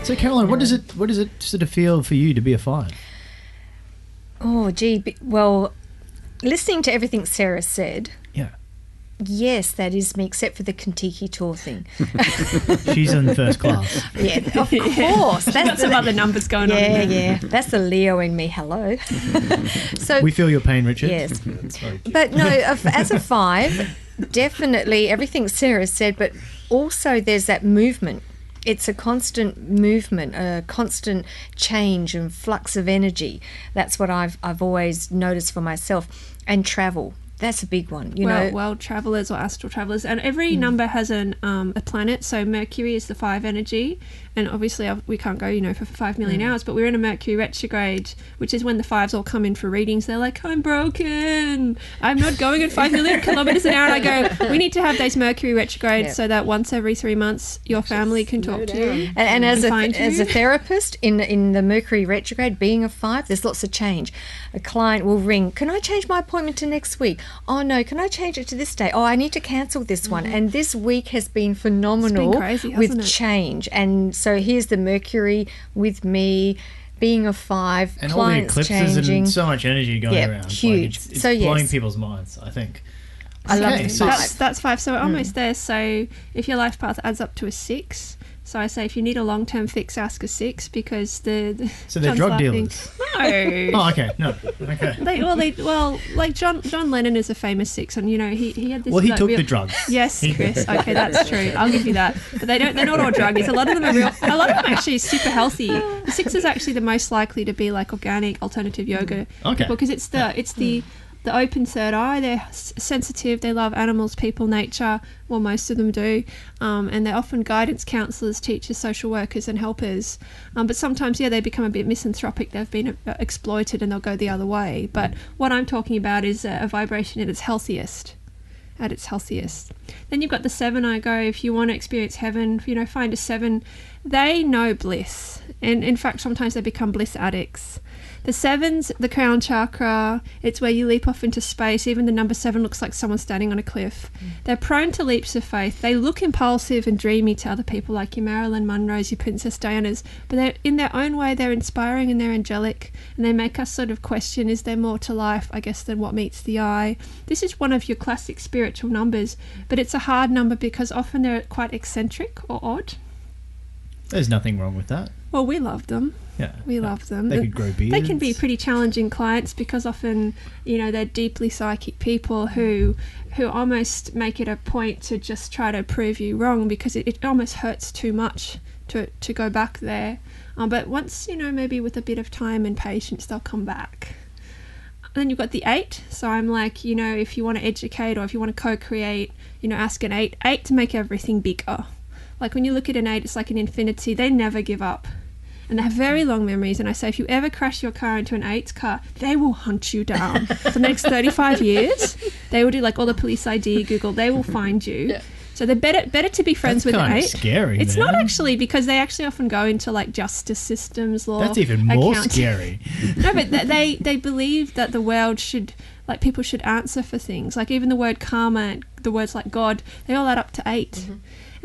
So, Caroline, what does it sort of feel for you to be a 5? Oh, gee. Well, listening to everything Sarah said, Yeah. yes, that is me, except for the Kentucky tour thing. She's in first class. Yeah, of course. That's got some other numbers going on. Yeah. That's the Leo in me. Hello. So We feel your pain, Richard. yes, but no, as a 5, definitely everything Sarah said, but also there's that movement. It's a constant movement, a constant change and flux of energy. That's what I've always noticed for myself. And travel. That's a big one, you know. World travelers or astral travelers, and every number has a planet. So Mercury is the 5 energy, and obviously we can't go, for 5 million hours, but we're in a Mercury retrograde, which is when the 5s all come in for readings. They're like, I'm broken, I'm not going at 5 million kilometers an hour. And I go, we need to have those Mercury retrogrades so that once every 3 months your family can talk to you. And as a therapist in the Mercury retrograde, being a 5, there's lots of change. A client will ring, can I change my appointment to next week? Oh no, can I change it to this day? Oh, I need to cancel this one. And this week has been phenomenal. It's been crazy, with hasn't it? change. And so here's the Mercury with me being a 5, And all the clients eclipses changing. and so much energy going around. Huge. Like it's So, yes. blowing people's minds, I think. I love Okay, it. so That's 5, so we're almost there. So if your life path adds up to a 6, so I say if you need a long-term fix, ask a 6, because So they're John's drug laughing. dealers. No. Oh, okay. No. Okay. Like John Lennon is a famous 6, and he had this. Well, he like, took real- the drugs. Yes, Kris. Okay, that's true. I'll give you that. But they're not all druggies. A lot of them are real. A lot of them actually super healthy. The 6 is actually the most likely to be like organic alternative yoga. Okay. Because it's the open third eye. They're sensitive. They love animals, people, nature. Well, most of them do. And they're often guidance counsellors, teachers, social workers and helpers. But sometimes, they become a bit misanthropic. They've been exploited and they'll go the other way. But what I'm talking about is a vibration at its healthiest. Then you've got the 7. I go, if you want to experience heaven, find a 7. They know bliss. And in fact, sometimes they become bliss addicts. The 7's the crown chakra. It's where you leap off into space. Even the number 7 looks like someone standing on a cliff. They're prone to leaps of faith. They look impulsive and dreamy to other people, like your Marilyn Monroes, your Princess Dianas. But they're, in their own way, they're inspiring and they're angelic. And they make us sort of question, is there more to life, I guess, than what meets the eye? This is one of your classic spiritual numbers. But it's a hard number because often they're quite eccentric or odd. There's nothing wrong with that. Well, we love them. Yeah. We love them. They could grow beards. They can be pretty challenging clients because often, they're deeply psychic people who almost make it a point to just try to prove you wrong because it almost hurts too much to go back there. But once, maybe with a bit of time and patience, they'll come back. Then you've got the 8. So I'm like, if you want to educate or if you want to co-create, ask an 8. 8 to make everything bigger. Like when you look at an 8, it's like an infinity. They never give up. And they have very long memories. And I say, if you ever crash your car into an 8's car, they will hunt you down. For the next 35 years, they will do like all the police ID, Google, they will find you. Yeah. So they're better to be friends with an 8. That's scary, It's man. not actually, because they actually often go into like justice systems, law. That's even more accounting. scary. No, but they believe that the world should, like people should answer for things. Like even the word karma, the words like God, they all add up to 8. Mm-hmm.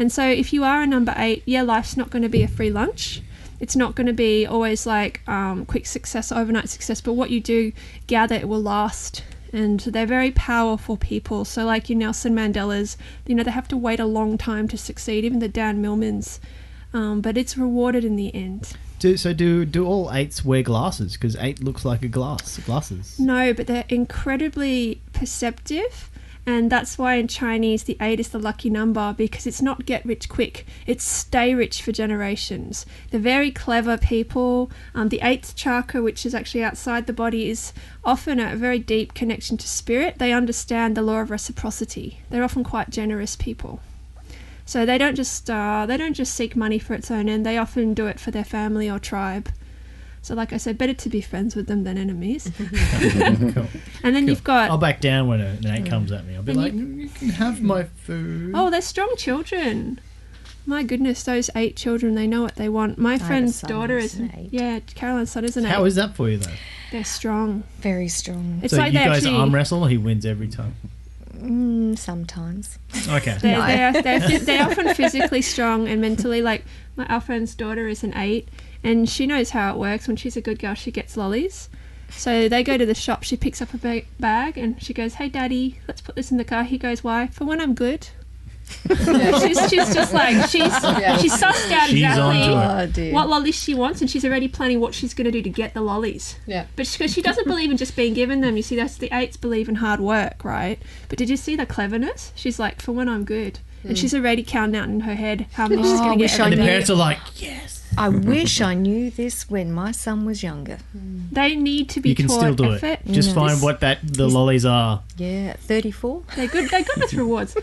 And so if you are a number 8, life's not going to be a free lunch. It's not going to be always like quick success, overnight success, but what you do gather, it will last. And they're very powerful people. So like your Nelson Mandela's, they have to wait a long time to succeed, even the Dan Millmans. But it's rewarded in the end. Do all 8s wear glasses? Because 8 looks like a glasses. No, but they're incredibly perceptive. And that's why in Chinese the 8 is the lucky number, because it's not get rich quick, it's stay rich for generations. They're very clever people. The 8th chakra, which is actually outside the body, is often a very deep connection to spirit. They understand the law of reciprocity. They're often quite generous people. So they don't just seek money for its own end. They often do it for their family or tribe. So like I said, better to be friends with them than enemies. Cool. And then you've got... I'll back down when an 8 comes at me. I'll be like, you can have my food. Oh, they're strong children. My goodness, those 8 children, they know what they want. My friend's daughter is an 8. Yeah, Caroline's son is an 8. How is that for you, though? They're strong. Very strong. It's so like you they guys actually... arm wrestle, he wins every time. Sometimes. Okay. They're often physically strong and mentally. Like our friend's daughter is an 8, and she knows how it works. When she's a good girl, she gets lollies. So they go to the shop. She picks up a bag and she goes, "Hey, Daddy, let's put this in the car." He goes, "Why?" "For when I'm good." she's just like she's sussed out exactly what lollies she wants, and she's already planning what she's going to do to get the lollies. Yeah. But because she doesn't believe in just being given them. You see, that's the 8s believe in hard work, right? But did you see the cleverness? She's like, "For when I'm good," and she's already counting out in her head how many she's going to get. And the parents are like, "Yes." I wish I knew this when my son was younger. They need to be taught. You can still do effort. it. Just find what the lollies are. Yeah, 34. They're good with rewards.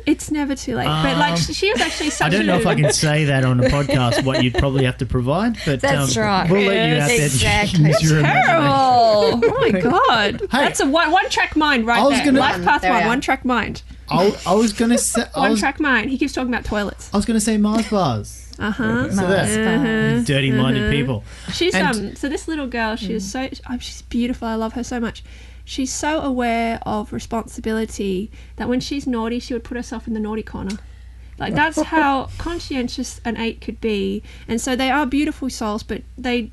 It's never too late. But like she was actually such I don't know if I can say that on a podcast, what you'd probably have to provide, but that's right. We'll let you out exactly. there. Use your Terrible. Oh my God. Hey, that's a one-track mind right there. Life path one-track mind. I was going to say... One-track mind. He keeps talking about toilets. I was going to say Mars bars. Uh-huh. So that's dirty-minded people. She's so this little girl, she's beautiful. I love her so much. She's so aware of responsibility that when she's naughty, she would put herself in the naughty corner. Like that's how conscientious an 8 could be. And so they are beautiful souls, but they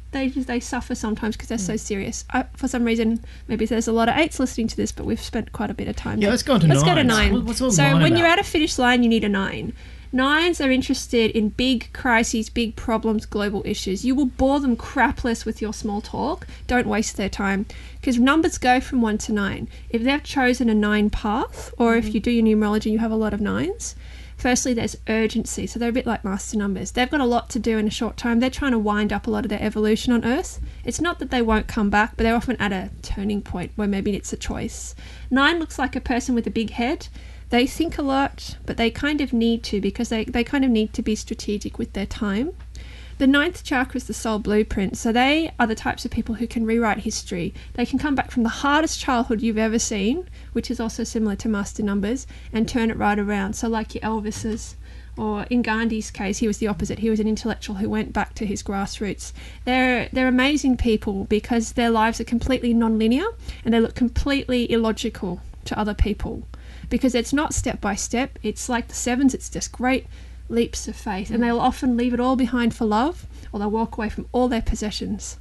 suffer sometimes because they're so serious. For some reason, maybe there's a lot of 8s listening to this, but we've spent quite a bit of time. Yeah, let's go on to 9. Let's go to 9. What's all so 9 when about? you're at a finish line, you need a 9. 9s are interested in big crises, big problems, global issues. You will bore them crapless with your small talk. Don't waste their time, because numbers go from 1 to 9. If they've chosen a 9 path, or if you do your numerology and you have a lot of 9s, firstly, there's urgency. So they're a bit like master numbers. They've got a lot to do in a short time. They're trying to wind up a lot of their evolution on Earth. It's not that they won't come back, but they're often at a turning point where maybe it's a choice. 9 looks like a person with a big head. They think a lot, but they kind of need to, because they kind of need to be strategic with their time. The 9th chakra is the soul blueprint. So they are the types of people who can rewrite history. They can come back from the hardest childhood you've ever seen, which is also similar to master numbers, and turn it right around. So like your Elvises, or in Gandhi's case, he was the opposite. He was an intellectual who went back to his grassroots. They're amazing people because their lives are completely non-linear and they look completely illogical to other people, because it's not step by step. It's like the 7s, it's just great leaps of faith, and they'll often leave it all behind for love, or they'll walk away from all their possessions.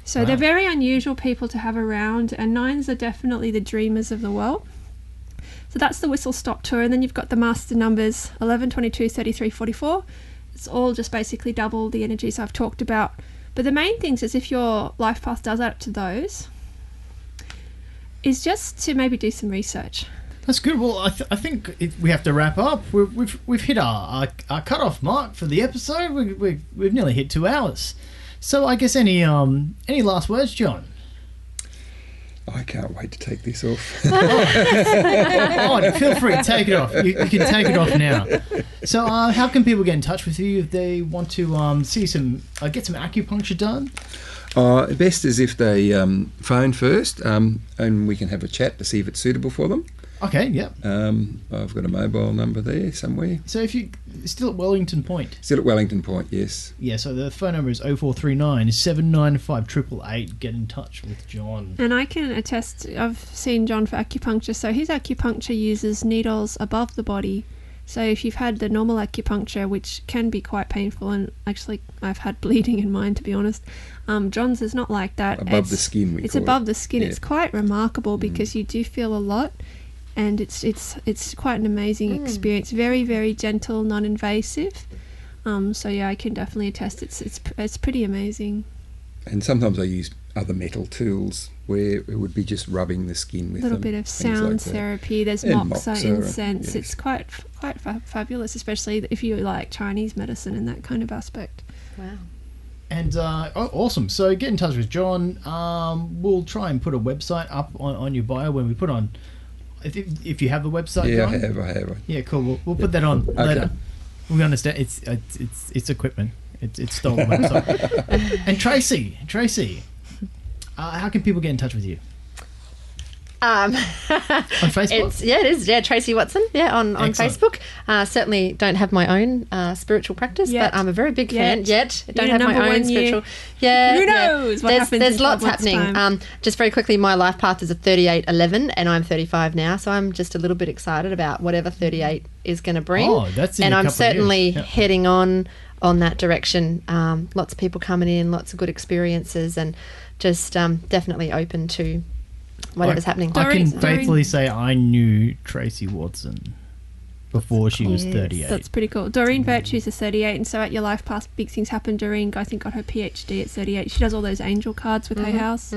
So they're very unusual people to have around, and 9s are definitely the dreamers of the world. So that's the whistle stop tour, and then you've got the master numbers 11, 22, 33, 44. It's all just basically double the energies I've talked about. But the main things is, if your life path does add up to those, is just to maybe do some research. That's good. Well, I think we have to wrap up. We've hit our cut-off mark for the episode. We've nearly hit 2 hours. So I guess any last words, John? I can't wait to take this off. Feel free, take it off. You can take it off now. So how can people get in touch with you if they want to see some get some acupuncture done? Best is if they phone first, and we can have a chat to see if it's suitable for them. Okay, yep. I've got a mobile number there somewhere. So if you still at Wellington Point? Still at Wellington Point, yes. Yeah, so the phone number is 0439 795 888. Get in touch with John. And I can attest, I've seen John for acupuncture, so his acupuncture uses needles above the body. So if you've had the normal acupuncture, which can be quite painful, and actually I've had bleeding in mine, to be honest, John's is not like that. Above the skin, it's above the skin. Yeah. It's quite remarkable because you do feel a lot. And it's quite an amazing experience. Very, very gentle, non-invasive. So yeah, I can definitely attest. It's pretty amazing. And sometimes I use other metal tools where it would be just rubbing the skin with a little bit of sound therapy. There's moxa, incense. Yes. It's quite fabulous, especially if you like Chinese medicine and that kind of aspect. Wow. And awesome. So get in touch with John. We'll try and put a website up on your bio when we put on. If you have a website, yeah, John? I have. Yeah, cool. We'll put that on later. We understand it's equipment. It's stolen website. And Tracey, how can people get in touch with you? On Facebook? It is. Yeah, Tracey Watson. Yeah, on Excellent. Facebook. Certainly don't have my own spiritual practice, Yet. but I'm a very big fan. Yet don't You're have my number own 1 year. spiritual. Yeah, Who knows what happens There's in lots 12 months' happening. time. Just very quickly, my life path is a 3811, and I'm 35 now, so I'm just a little bit excited about whatever 38 is going to bring. Oh, that's in and a I'm couple of certainly years. Yep. heading on that direction. Lots of people coming in, lots of good experiences, and just definitely open to whatever's happening. I can Doreen- faithfully say I knew Tracey Watson before she was Yes. 38. That's pretty cool. Doreen Virtue's a 38, and so at your life path, big things happen. Doreen, I think, got her PhD at 38. She does all those angel cards with her house.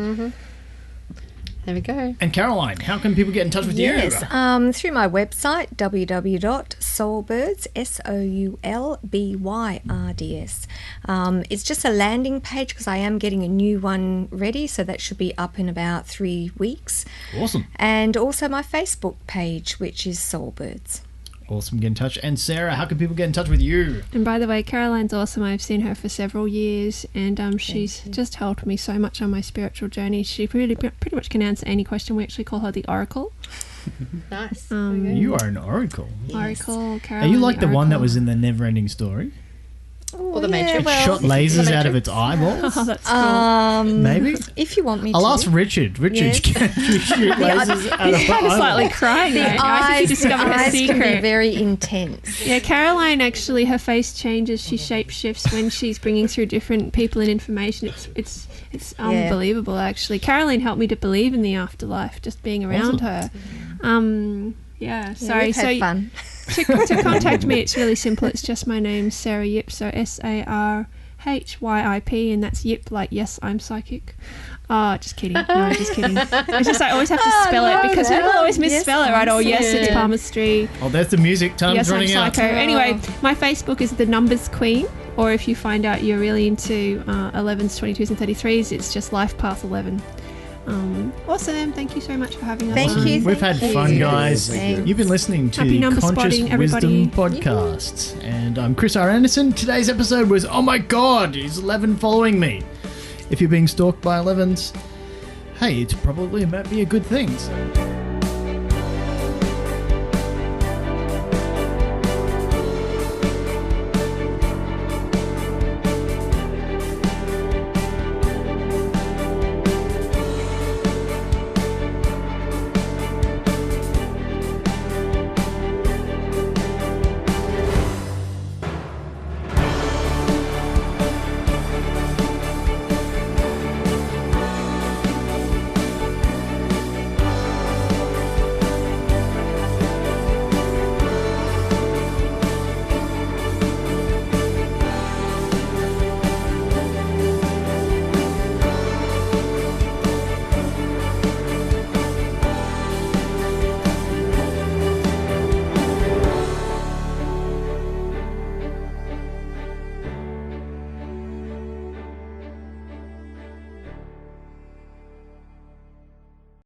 There we go. And Caroline, how can people get in touch with Yes, you? through my website, www.soulbirds, SOULBYRDS. It's just a landing page because I am getting a new one ready, so that should be up in about 3 weeks. Awesome. And also my Facebook page, which is Soulbirds. Awesome. Get in touch. And Sarah, how can people get in touch with you? And by the way, Caroline's awesome. I've seen her for several years, and she's just helped me so much on my spiritual journey. She pretty much can answer any question. We actually call her the Oracle. Nice. You are an oracle. Oracle, Are Caroline. you like the one that Oracle. was in the Never-Ending Story? Or the Matrix. well, Shot lasers out of its eyeballs? Oh, that's cool. Maybe? If you want me I'll to. ask Richard. Richard, Yes. can you shoot lasers out of He's kind of slightly crying. The though. I think he discovered her eyes can be secret. very intense. Yeah, Caroline actually, her face changes. She shape shifts when she's bringing through different people and information. It's unbelievable, actually. Caroline helped me to believe in the afterlife, just being around her. Yeah, sorry. We've had So fun. to contact me, it's really simple. It's just my name, Sarah Yip. So SarHyip, and that's Yip, like yes, I'm psychic. Just kidding. No, just kidding. It's just I always have to spell it because people always misspell it, right? Oh, yes, it's palmistry. Oh, there's the music. Time's Yes, I'm running out. psycho. Anyway, my Facebook is the Numbers Queen, or if you find out you're really into 11s, 22s, and 33s, it's just Life Path 11. Awesome. Thank you so much for having us. Thank on. you. We've had Thank fun, you. guys. Thanks. You've been listening to Happy the number Conscious spotting, everybody. Wisdom podcast. And I'm Kris R. Anderson. Today's episode was, oh my God, is 11 following me? If you're being stalked by 11s, hey, it's probably might be a good thing. So.